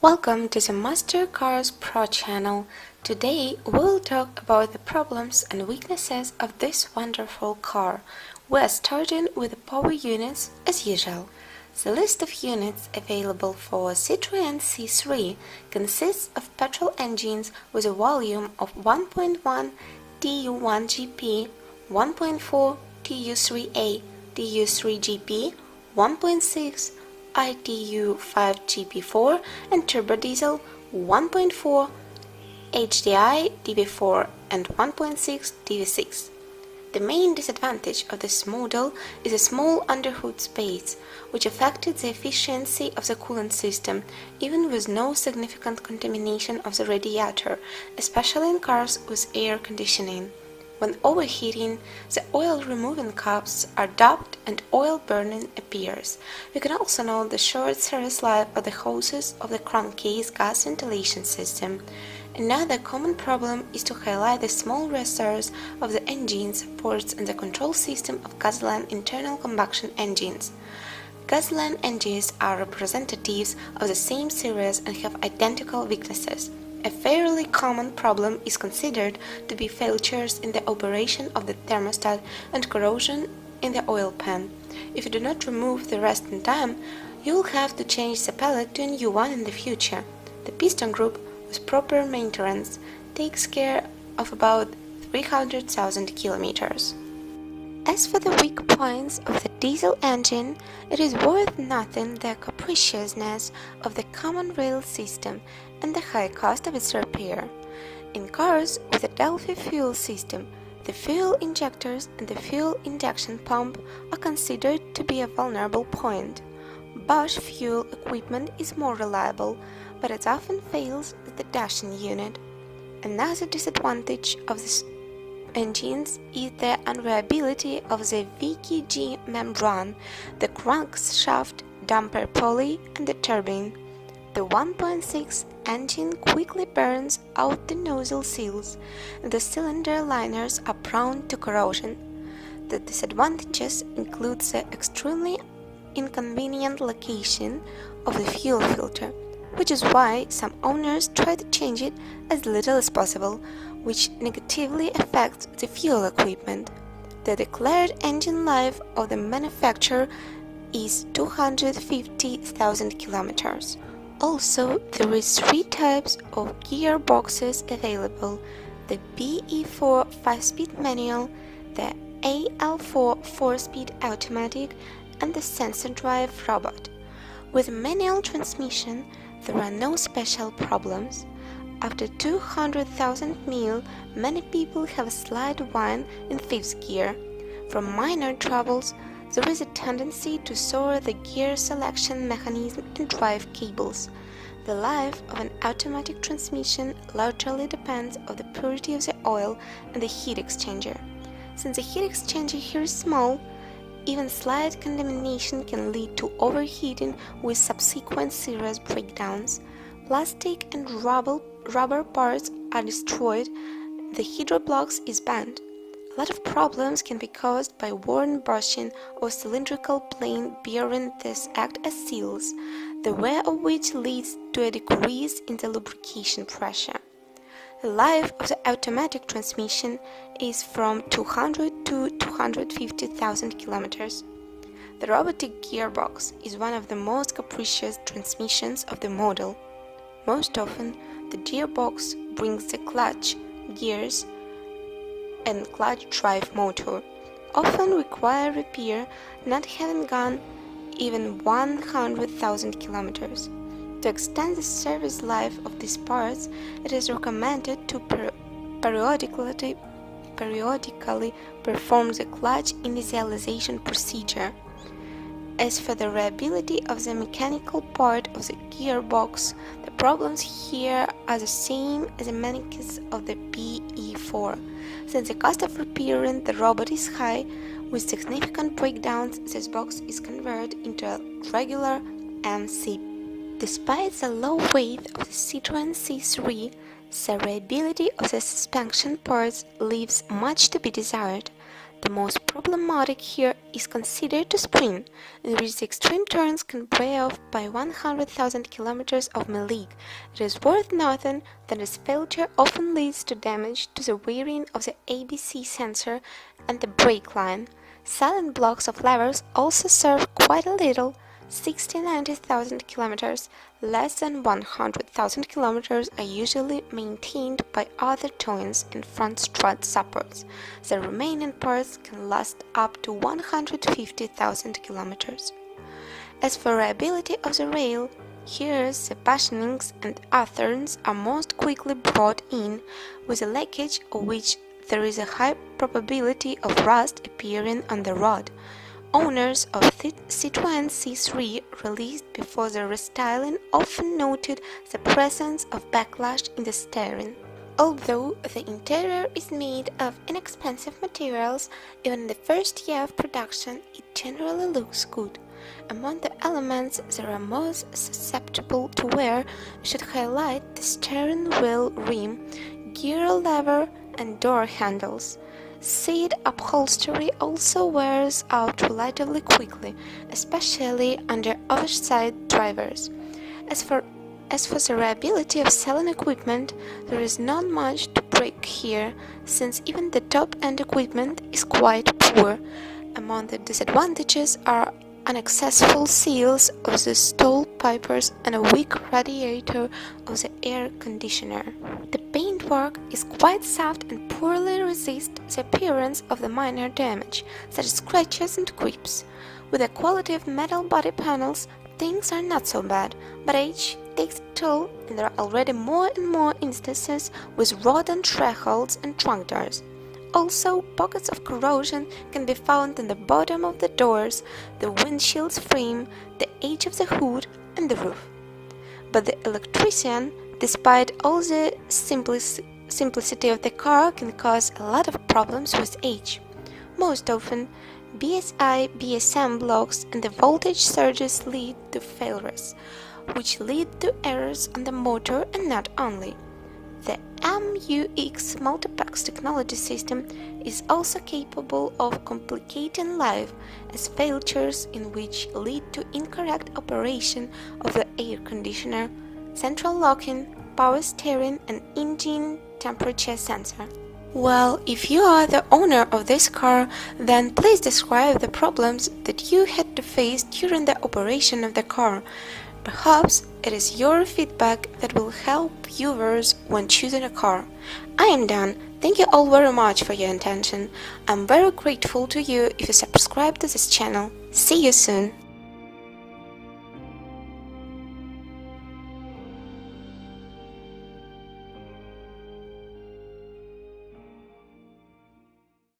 Welcome to the Master Cars Pro channel. Today we will talk about the problems and weaknesses of this wonderful car. We are starting with the power units as usual. The list of units available for Citroen C3 consists of petrol engines with a volume of 1.1 TU1GP, 1.4 TU3A, TU3GP, 1.6 ITU5GP4 and turbodiesel 1.4 HDI DV4 and 1.6 DV6. The main disadvantage of this model is a small underhood space, which affected the efficiency of the coolant system, even with no significant contamination of the radiator, especially in cars with air conditioning. When overheating, the oil-removing cups are dubbed and oil burning appears. You can also note the short service life of the hoses of the crankcase gas ventilation system. Another common problem is to highlight the small reservoirs of the engine supports and the control system of gasoline internal combustion engines. Gasoline engines are representatives of the same series and have identical weaknesses. A fairly common problem is considered to be failures in the operation of the thermostat and corrosion in the oil pan. If you do not remove the rest in time, you will have to change the pellet to a new one in the future. The piston group, with proper maintenance, takes care of about 300,000 kilometers. As for the weak points of the diesel engine, it is worth noting the capriciousness of the common rail system and the high cost of its repair. In cars with a Delphi fuel system, the fuel injectors and the fuel injection pump are considered to be a vulnerable point. Bosch fuel equipment is more reliable, but it often fails at the dashing unit. Another disadvantage of these engines is the unreliability of the VKG membrane, the crankshaft damper pulley, and the turbine. The 1.6 engine quickly burns out the nozzle seals, and the cylinder liners are prone to corrosion. The disadvantages include the extremely inconvenient location of the fuel filter, which is why some owners try to change it as little as possible, which negatively affects the fuel equipment. The declared engine life of the manufacturer is 250,000 kilometers. Also, there is 3 types of gearboxes available: the BE4 5-speed manual, the AL4 4-speed automatic, and the SensoDrive robot. With manual transmission, there are no special problems. After 200,000 mil, many people have a slight whine in 5th gear. From minor troubles, there is a tendency to soar the gear selection mechanism and drive cables. The life of an automatic transmission largely depends on the purity of the oil and the heat exchanger. Since the heat exchanger here is small, even slight contamination can lead to overheating with subsequent serious breakdowns. Plastic and rubber parts are destroyed, the hydroblocks is bent. A lot of problems can be caused by worn bushing or cylindrical plane bearing this act as seals, the wear of which leads to a decrease in the lubrication pressure. The life of the automatic transmission is from 200 to 250,000 kilometers. The robotic gearbox is one of the most capricious transmissions of the model. Most often, the gearbox brings the clutch, gears, and clutch drive motor, often require repair, not having gone even 100,000 kilometers. To extend the service life of these parts, it is recommended to periodically perform the clutch initialization procedure. As for the reliability of the mechanical part of the gearbox, the problems here are the same as in many cases of the BE4. Since the cost of repairing the robot is high, with significant breakdowns, this box is converted into a regular MC. Despite the low weight of the Citroen C3, the reliability of the suspension parts leaves much to be desired. The most problematic here is considered the spring, in which the extreme turns can wear off by 100,000 kilometers of league. It is worth noting that this failure often leads to damage to the wiring of the ABC sensor and the brake line. Silent blocks of levers also serve quite a little. 60–90,000 kilometers, less than 100,000 kilometers are usually maintained by other joints and front strut supports. The remaining parts can last up to 150,000 kilometers. As for reliability of the rail, here the bushings and uthers are most quickly brought in, with a leakage of which there is a high probability of rust appearing on the rod. Owners of Citroen C3 released before the restyling often noted the presence of backlash in the steering. Although the interior is made of inexpensive materials, even in the first year of production it generally looks good. Among the elements that are most susceptible to wear should highlight the steering wheel rim, gear lever and door handles. Seat upholstery also wears out relatively quickly, especially under oversized drivers. As for the reliability of selling equipment, there is not much to break here, since even the top-end equipment is quite poor. Among the disadvantages are inaccessible seals of the stall pipers and a weak radiator of the air conditioner. The paintwork is quite soft and poorly resists the appearance of the minor damage, such as scratches and creeps. With the quality of metal body panels, things are not so bad, but age takes a toll and there are already more and more instances with rodent thresholds and trunk doors. Also, pockets of corrosion can be found in the bottom of the doors, the windshield's frame, the edge of the hood, and the roof. But the electrician, despite all the simplicity of the car, can cause a lot of problems with age. Most often, BSI, BSM blocks and the voltage surges lead to failures, which lead to errors on the motor and not only. The MUX multiplex technology system is also capable of complicating life, as failures in which lead to incorrect operation of the air conditioner, central locking, power steering and engine temperature sensor. Well, if you are the owner of this car, then please describe the problems that you had to face during the operation of the car. Perhaps it is your feedback that will help viewers when choosing a car. I am done. Thank you all very much for your attention. I'm very grateful to you if you subscribe to this channel. See you soon.